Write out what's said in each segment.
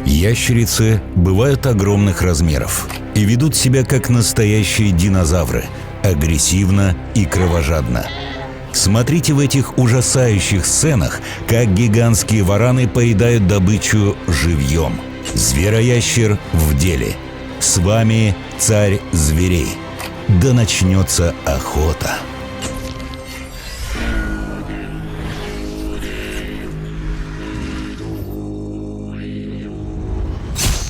Ящерицы бывают огромных размеров и ведут себя как настоящие динозавры, агрессивно и кровожадно. Смотрите в этих ужасающих сценах, как гигантские вараны поедают добычу живьем. Звероящер в деле. С вами царь зверей. Да начнется охота.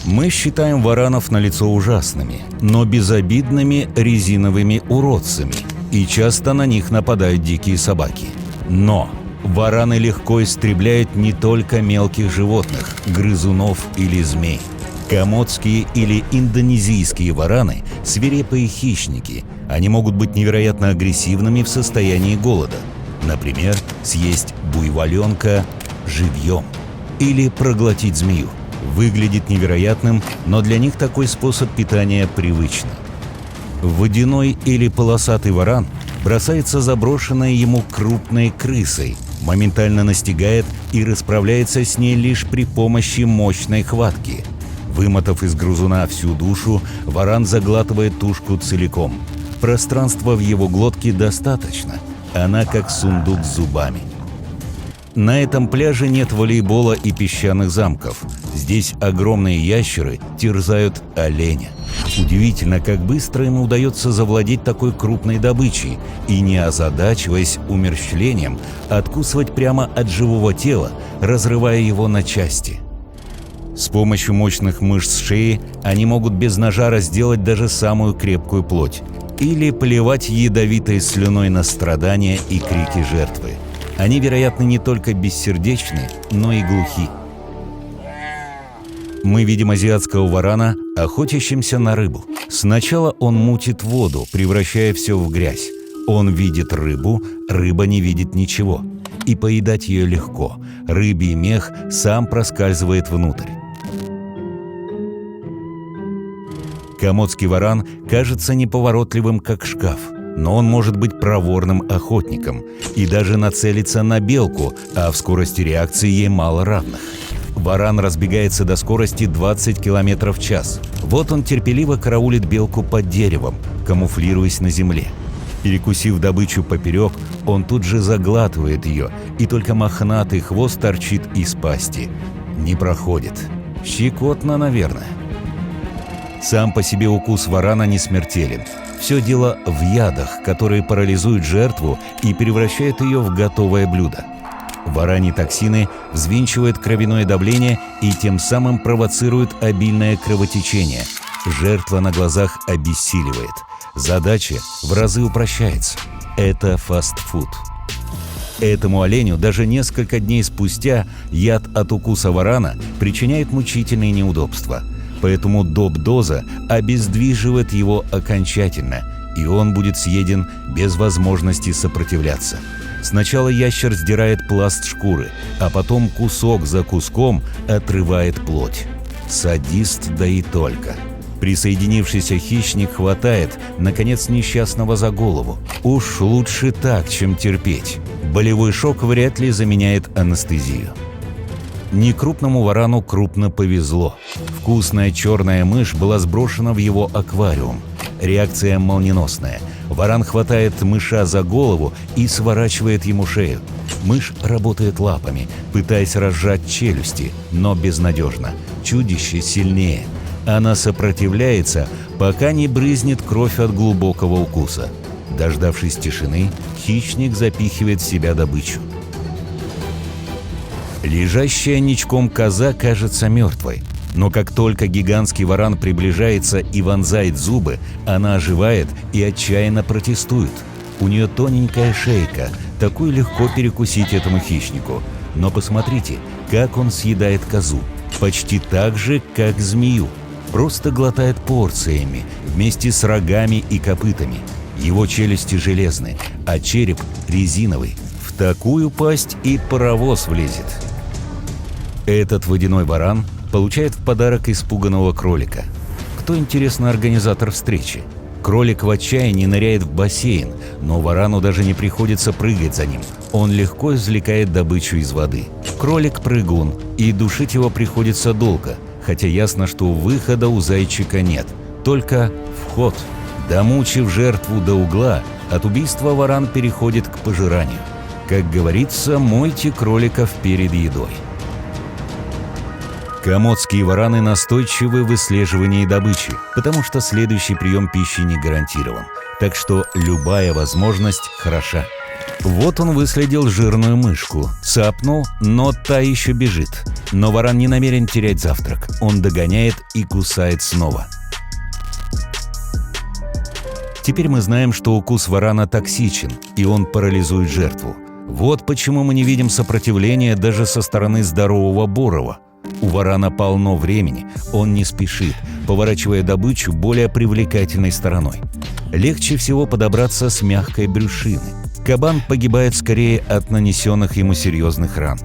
Мы считаем варанов налицо ужасными, но безобидными резиновыми уродцами, и часто на них нападают дикие собаки. Но вараны легко истребляют не только мелких животных, грызунов или змей. Комодские или индонезийские вараны – свирепые хищники. Они могут быть невероятно агрессивными в состоянии голода. Например, съесть буйволенка живьем или проглотить змею. Выглядит невероятным, но для них такой способ питания привычный. Водяной или полосатый варан бросается заброшенной ему крупной крысой, моментально настигает и расправляется с ней лишь при помощи мощной хватки. Вымотав из грызуна всю душу, варан заглатывает тушку целиком. Пространства в его глотке достаточно, она как сундук с зубами. На этом пляже нет волейбола и песчаных замков. Здесь огромные ящеры терзают оленя. Удивительно, как быстро им удается завладеть такой крупной добычей и, не озадачиваясь умерщвлением, откусывать прямо от живого тела, разрывая его на части. С помощью мощных мышц шеи они могут без ножа разделать даже самую крепкую плоть или поливать ядовитой слюной на страдания и крики жертвы. Они, вероятно, не только бессердечны, но и глухи. Мы видим азиатского варана, охотящимся на рыбу. Сначала он мутит воду, превращая все в грязь. Он видит рыбу, рыба не видит ничего. И поедать ее легко. Рыбий мех сам проскальзывает внутрь. Комодский варан кажется неповоротливым, как шкаф. Но он может быть проворным охотником и даже нацелиться на белку, а в скорости реакции ей мало равных. Варан разбегается до скорости 20 км в час. Вот он терпеливо караулит белку под деревом, камуфлируясь на земле. Перекусив добычу поперек, он тут же заглатывает ее, и только мохнатый хвост торчит из пасти. Не проходит. Щекотно, наверное. Сам по себе укус варана не смертелен. Все дело в ядах, которые парализуют жертву и превращают ее в готовое блюдо. Вараньи токсины взвинчивают кровяное давление и тем самым провоцируют обильное кровотечение. Жертва на глазах обессиливает. Задача в разы упрощается. Это фастфуд. Этому оленю даже несколько дней спустя яд от укуса варана причиняет мучительные неудобства. Поэтому доп-доза обездвиживает его окончательно, и он будет съеден без возможности сопротивляться. Сначала ящер сдирает пласт шкуры, а потом кусок за куском отрывает плоть. Садист, да и только. Присоединившийся хищник хватает, наконец, несчастного за голову. Уж лучше так, чем терпеть. Болевой шок вряд ли заменяет анестезию. Некрупному варану крупно повезло. Вкусная черная мышь была сброшена в его аквариум. Реакция молниеносная. Варан хватает мыша за голову и сворачивает ему шею. Мышь работает лапами, пытаясь разжать челюсти, но безнадежно. Чудище сильнее. Она сопротивляется, пока не брызнет кровь от глубокого укуса. Дождавшись тишины, хищник запихивает в себя добычу. Лежащая ничком коза кажется мертвой, но как только гигантский варан приближается и вонзает зубы, она оживает и отчаянно протестует. У нее тоненькая шейка, такую легко перекусить этому хищнику. Но посмотрите, как он съедает козу. Почти так же, как змею. Просто глотает порциями, вместе с рогами и копытами. Его челюсти железные, а череп резиновый. В такую пасть и паровоз влезет. Этот водяной варан получает в подарок испуганного кролика. Кто, интересно, организатор встречи? Кролик в отчаянии ныряет в бассейн, но варану даже не приходится прыгать за ним. Он легко извлекает добычу из воды. Кролик прыгун, и душить его приходится долго, хотя ясно, что выхода у зайчика нет, только вход. Домучив жертву до угла, от убийства варан переходит к пожиранию. Как говорится, мойте кроликов перед едой. Комодские вараны настойчивы в выслеживании добычи, потому что следующий прием пищи не гарантирован. Так что любая возможность хороша. Вот он выследил жирную мышку, цапнул, но та еще бежит. Но варан не намерен терять завтрак. Он догоняет и кусает снова. Теперь мы знаем, что укус варана токсичен, и он парализует жертву. Вот почему мы не видим сопротивления даже со стороны здорового Борова. У варана полно времени, он не спешит, поворачивая добычу более привлекательной стороной. Легче всего подобраться с мягкой брюшины. Кабан погибает скорее от нанесенных ему серьезных ран.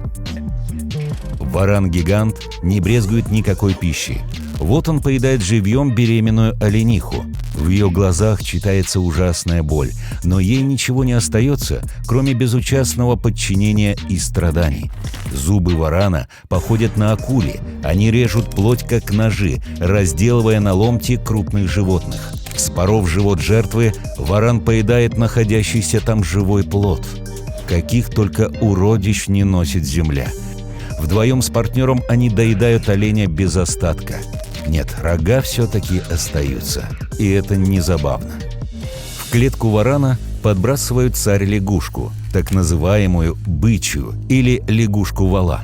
Варан-гигант не брезгует никакой пищей. Вот он поедает живьем беременную олениху. В ее глазах читается ужасная боль, но ей ничего не остается, кроме безучастного подчинения и страданий. Зубы варана походят на акули, они режут плоть как ножи, разделывая на ломти крупных животных. Вспоров живот жертвы, варан поедает находящийся там живой плод. Каких только уродищ не носит земля. Вдвоем с партнером они доедают оленя без остатка. Нет, рога все-таки остаются, и это не забавно. В клетку варана подбрасывают царь-лягушку, так называемую бычью или лягушку-вала.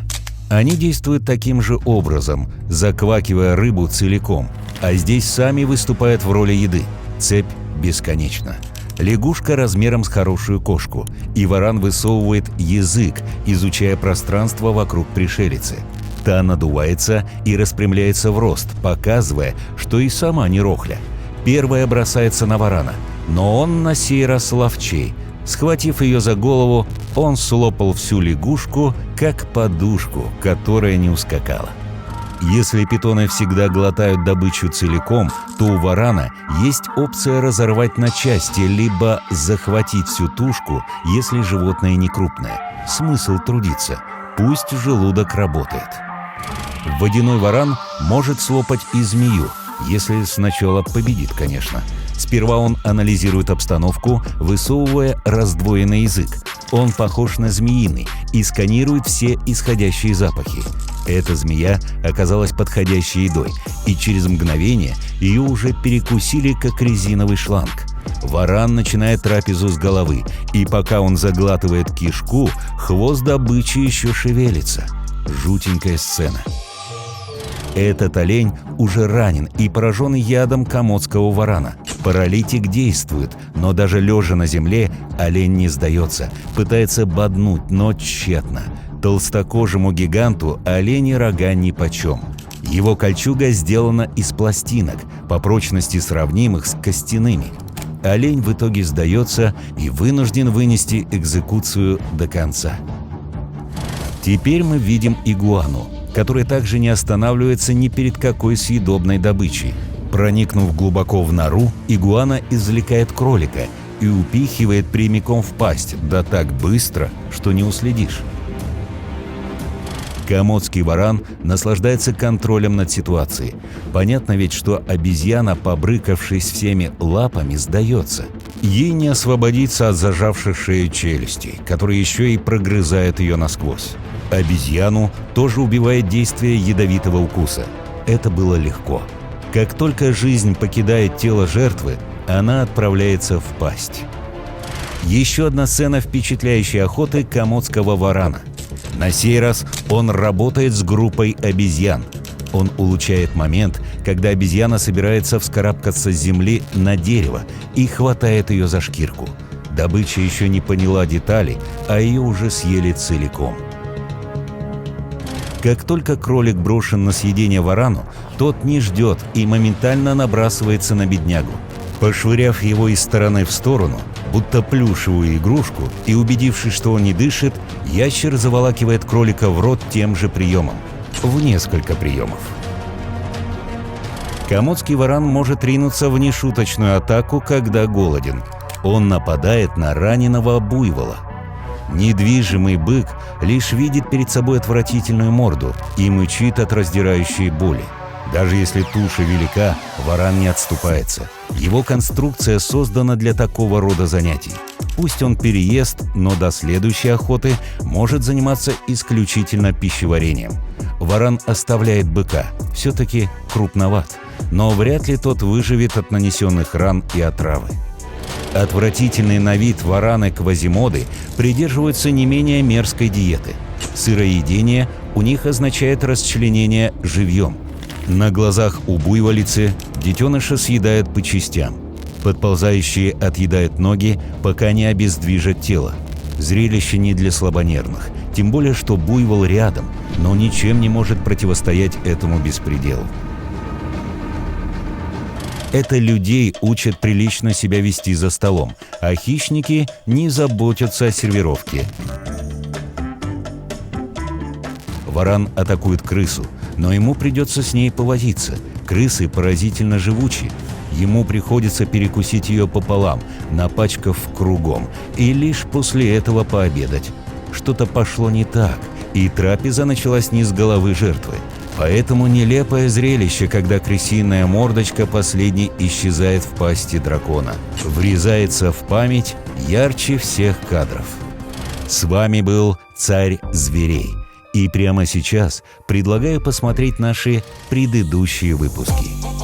Они действуют таким же образом, заквакивая рыбу целиком, а здесь сами выступают в роли еды. Цепь бесконечна. Лягушка размером с хорошую кошку, и варан высовывает язык, изучая пространство вокруг пришелицы. Та надувается и распрямляется в рост, показывая, что и сама не рохля. Первая бросается на варана, но он на сей раз ловчей. Схватив ее за голову, он слопал всю лягушку, как подушку, которая не ускакала. Если питоны всегда глотают добычу целиком, то у варана есть опция разорвать на части, либо захватить всю тушку, если животное не крупное. Смысл трудиться, пусть желудок работает. Водяной варан может слопать и змею, если сначала победит, конечно. Сперва он анализирует обстановку, высовывая раздвоенный язык. Он похож на змеиный и сканирует все исходящие запахи. Эта змея оказалась подходящей едой, и через мгновение ее уже перекусили, как резиновый шланг. Варан начинает трапезу с головы, и пока он заглатывает кишку, хвост добычи еще шевелится. Жутенькая сцена. Этот олень уже ранен и поражен ядом комодского варана. Паралитик действует, но даже лежа на земле олень не сдается, пытается боднуть, но тщетно. Толстокожему гиганту олени рога нипочем. Его кольчуга сделана из пластинок, по прочности сравнимых с костяными. Олень в итоге сдается и вынужден вынести экзекуцию до конца. Теперь мы видим игуану, которая также не останавливается ни перед какой съедобной добычей. Проникнув глубоко в нору, игуана извлекает кролика и упихивает прямиком в пасть, да так быстро, что не уследишь. Комодский варан наслаждается контролем над ситуацией. Понятно ведь, что обезьяна, побрыкавшись всеми лапами, сдается. Ей не освободиться от зажавших шею челюстей, которые еще и прогрызают ее насквозь. Обезьяну тоже убивает действие ядовитого укуса. Это было легко. Как только жизнь покидает тело жертвы, она отправляется в пасть. Еще одна сцена впечатляющей охоты комодского варана. На сей раз он работает с группой обезьян. Он улучшает момент, когда обезьяна собирается вскарабкаться с земли на дерево и хватает ее за шкирку. Добыча еще не поняла детали, а ее уже съели целиком. Как только кролик брошен на съедение варану, тот не ждет и моментально набрасывается на беднягу. Пошвыряв его из стороны в сторону, будто плюшевую игрушку, и убедившись, что он не дышит, ящер заволакивает кролика в рот тем же приемом. В несколько приемов. Комодский варан может ринуться в нешуточную атаку, когда голоден. Он нападает на раненого буйвола. Недвижимый бык лишь видит перед собой отвратительную морду и мычит от раздирающей боли. Даже если туша велика, варан не отступается. Его конструкция создана для такого рода занятий. Пусть он переест, но до следующей охоты может заниматься исключительно пищеварением. Варан оставляет быка, все-таки крупноват, но вряд ли тот выживет от нанесенных ран и отравы. Отвратительный на вид вараны-квазимоды придерживаются не менее мерзкой диеты. Сыроедение у них означает расчленение живьем. На глазах у буйволицы детеныша съедают по частям. Подползающие отъедают ноги, пока не обездвижат тело. Зрелище не для слабонервных, тем более что буйвол рядом, но ничем не может противостоять этому беспределу. Это людей учат прилично себя вести за столом, а хищники не заботятся о сервировке. Варан атакует крысу, но ему придется с ней повозиться. Крысы поразительно живучи. Ему приходится перекусить ее пополам, напачкав кругом, и лишь после этого пообедать. Что-то пошло не так, и трапеза началась не с головы жертвы. Поэтому нелепое зрелище, когда крысиная мордочка последней исчезает в пасти дракона, врезается в память ярче всех кадров. С вами был Царь Зверей. И прямо сейчас предлагаю посмотреть наши предыдущие выпуски.